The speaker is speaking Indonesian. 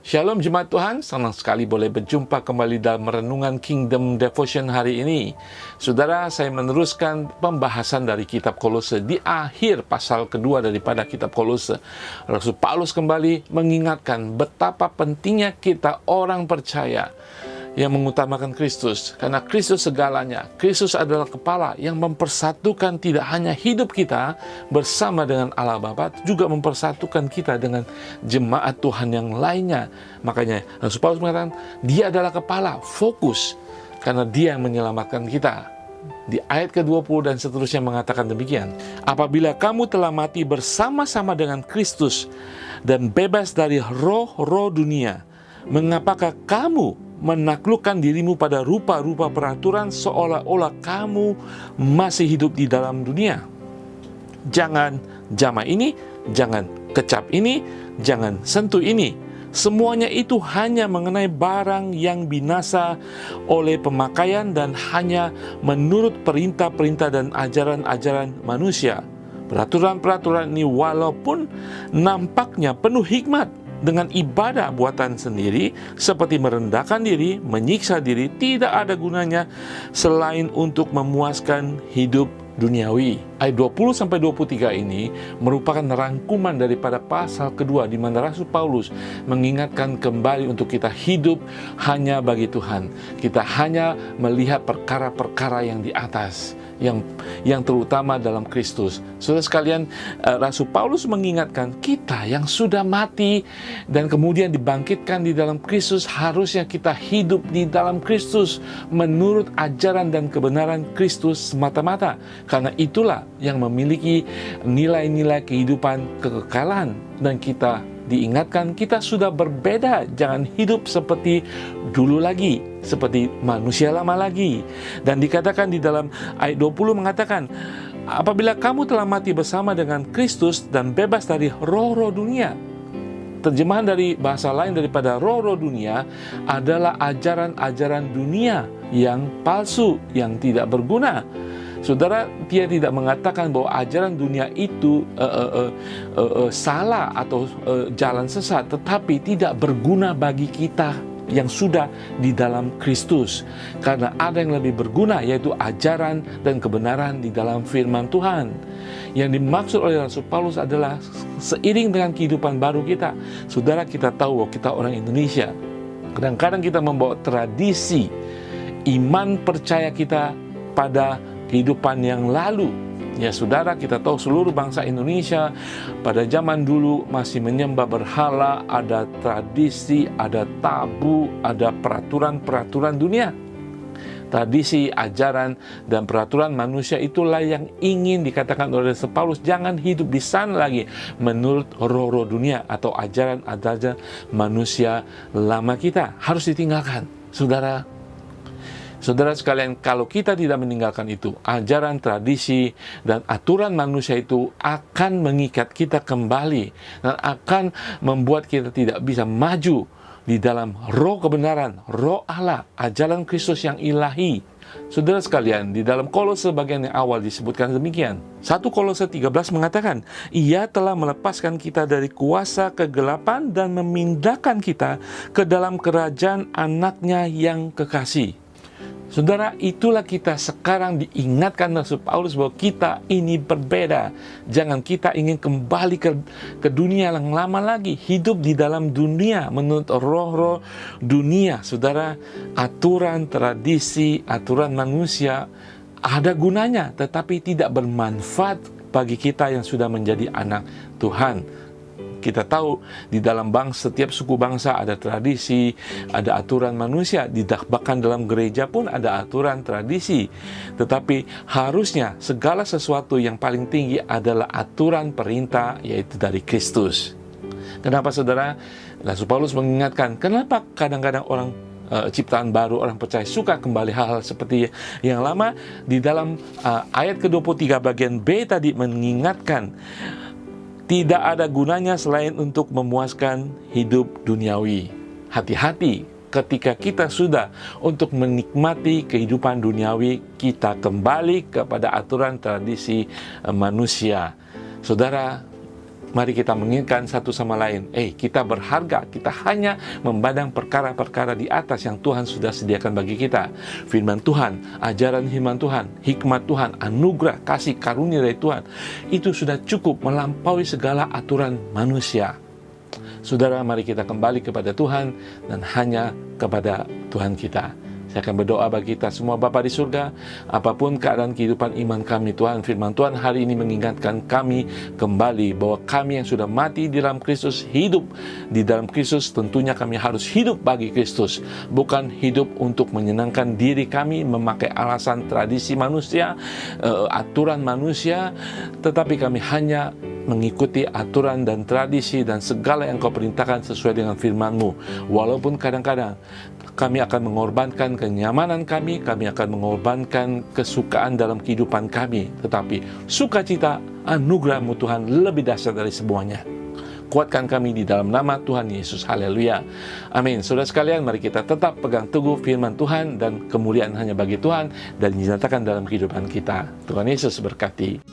Shalom Jemaat Tuhan, senang sekali boleh berjumpa kembali dalam Renungan Kingdom Devotion hari ini. Saudara, saya meneruskan pembahasan dari kitab Kolose. Di akhir pasal kedua daripada kitab Kolose, Rasul Paulus kembali mengingatkan betapa pentingnya kita orang percaya yang mengutamakan Kristus, karena Kristus segalanya. Kristus adalah kepala yang mempersatukan tidak hanya hidup kita bersama dengan Allah Bapa, juga mempersatukan kita dengan jemaat Tuhan yang lainnya. Makanya Rasul Paulus mengatakan dia adalah kepala, fokus, karena dia yang menyelamatkan kita. Di ayat ke-20 dan seterusnya mengatakan demikian, apabila kamu telah mati bersama-sama dengan Kristus dan bebas dari roh-roh dunia, mengapakah kamu menaklukkan dirimu pada rupa-rupa peraturan seolah-olah kamu masih hidup di dalam dunia? Jangan jamah ini, jangan kecap ini, jangan sentuh ini. Semuanya itu hanya mengenai barang yang binasa oleh pemakaian dan hanya menurut perintah-perintah dan ajaran-ajaran manusia. Peraturan-peraturan ini walaupun nampaknya penuh hikmat, dengan ibadah buatan sendiri seperti merendahkan diri, menyiksa diri, tidak ada gunanya selain untuk memuaskan hidup duniawi. Ayat 20-23 ini merupakan rangkuman daripada pasal kedua, di mana Rasul Paulus mengingatkan kembali untuk kita hidup hanya bagi Tuhan. Kita hanya melihat perkara-perkara yang di atas, yang terutama dalam Kristus. Saudara sekalian, Rasul Paulus mengingatkan kita yang sudah mati dan kemudian dibangkitkan di dalam Kristus, harusnya kita hidup di dalam Kristus menurut ajaran dan kebenaran Kristus semata-mata, karena itulah yang memiliki nilai-nilai kehidupan kekekalan. Dan kita diingatkan kita sudah berbeda, jangan hidup seperti dulu lagi, seperti manusia lama lagi. Dan dikatakan di dalam ayat 20 mengatakan, apabila kamu telah mati bersama dengan Kristus dan bebas dari roh-roh dunia. Terjemahan dari bahasa lain daripada roh-roh dunia adalah ajaran-ajaran dunia yang palsu, yang tidak berguna. Saudara, dia tidak mengatakan bahwa ajaran dunia itu salah atau jalan sesat, tetapi tidak berguna bagi kita yang sudah di dalam Kristus. Karena ada yang lebih berguna, yaitu ajaran dan kebenaran di dalam firman Tuhan. Yang dimaksud oleh Rasul Paulus adalah seiring dengan kehidupan baru kita. Saudara, kita tahu bahwa kita orang Indonesia. Kadang-kadang kita membawa tradisi iman percaya kita pada kehidupan yang lalu. Ya saudara, kita tahu seluruh bangsa Indonesia pada zaman dulu masih menyembah berhala, ada tradisi, ada tabu, ada peraturan-peraturan dunia. Tradisi, ajaran, dan peraturan manusia itulah yang ingin dikatakan oleh Rasul Paulus, jangan hidup di sana lagi menurut roh-roh dunia atau ajaran-ajaran manusia lama kita. Harus ditinggalkan, saudara. Saudara sekalian, kalau kita tidak meninggalkan itu, ajaran, tradisi, dan aturan manusia itu akan mengikat kita kembali dan akan membuat kita tidak bisa maju di dalam roh kebenaran, roh Allah, ajaran Kristus yang ilahi. Saudara sekalian, di dalam Kolose bagian yang awal disebutkan demikian. 1 Kolose 13 mengatakan, ia telah melepaskan kita dari kuasa kegelapan dan memindahkan kita ke dalam kerajaan anaknya yang kekasih. Saudara, itulah kita sekarang diingatkan Rasul Paulus bahwa kita ini berbeda. Jangan kita ingin kembali ke dunia yang lama lagi, hidup di dalam dunia menurut roh-roh dunia. Saudara, aturan, tradisi, aturan manusia ada gunanya, tetapi tidak bermanfaat bagi kita yang sudah menjadi anak Tuhan. Kita tahu di dalam setiap suku bangsa ada tradisi, ada aturan manusia. Bahkan dalam gereja pun ada aturan tradisi. Tetapi harusnya segala sesuatu yang paling tinggi adalah aturan perintah, yaitu dari Kristus. Kenapa saudara? Rasul Paulus mengingatkan, kenapa kadang-kadang orang ciptaan baru, orang percaya suka kembali hal-hal seperti yang lama. Di dalam ayat ke-23 bagian B tadi mengingatkan, tidak ada gunanya selain untuk memuaskan hidup duniawi. Hati-hati ketika kita sudah untuk menikmati kehidupan duniawi, kita kembali kepada aturan tradisi manusia. Saudara, Mari kita mengingatkan satu sama lain, kita berharga, kita hanya memandang perkara-perkara di atas yang Tuhan sudah sediakan bagi kita. Firman Tuhan, ajaran firman Tuhan, hikmat Tuhan, anugerah, kasih karunia dari Tuhan, itu sudah cukup melampaui segala aturan manusia. Saudara, mari kita kembali kepada Tuhan dan hanya kepada Tuhan kita. Saya akan berdoa bagi kita semua. Bapa di surga, apapun keadaan kehidupan iman kami Tuhan, firman Tuhan hari ini mengingatkan kami kembali bahwa kami yang sudah mati di dalam Kristus, hidup di dalam Kristus, tentunya kami harus hidup bagi Kristus, bukan hidup untuk menyenangkan diri kami, memakai alasan tradisi manusia, aturan manusia, tetapi kami hanya mengikuti aturan dan tradisi dan segala yang Kau perintahkan sesuai dengan firman-Mu. Walaupun kadang-kadang kami akan mengorbankan kenyamanan kami akan mengorbankan kesukaan dalam kehidupan kami, tetapi sukacita anugerah-Mu Tuhan lebih dahsyat dari semuanya. Kuatkan kami di dalam nama Tuhan Yesus. Haleluya. Amin. Saudara sekalian, mari kita tetap pegang teguh firman Tuhan, dan kemuliaan hanya bagi Tuhan dan dinyatakan dalam kehidupan kita. Tuhan Yesus berkati.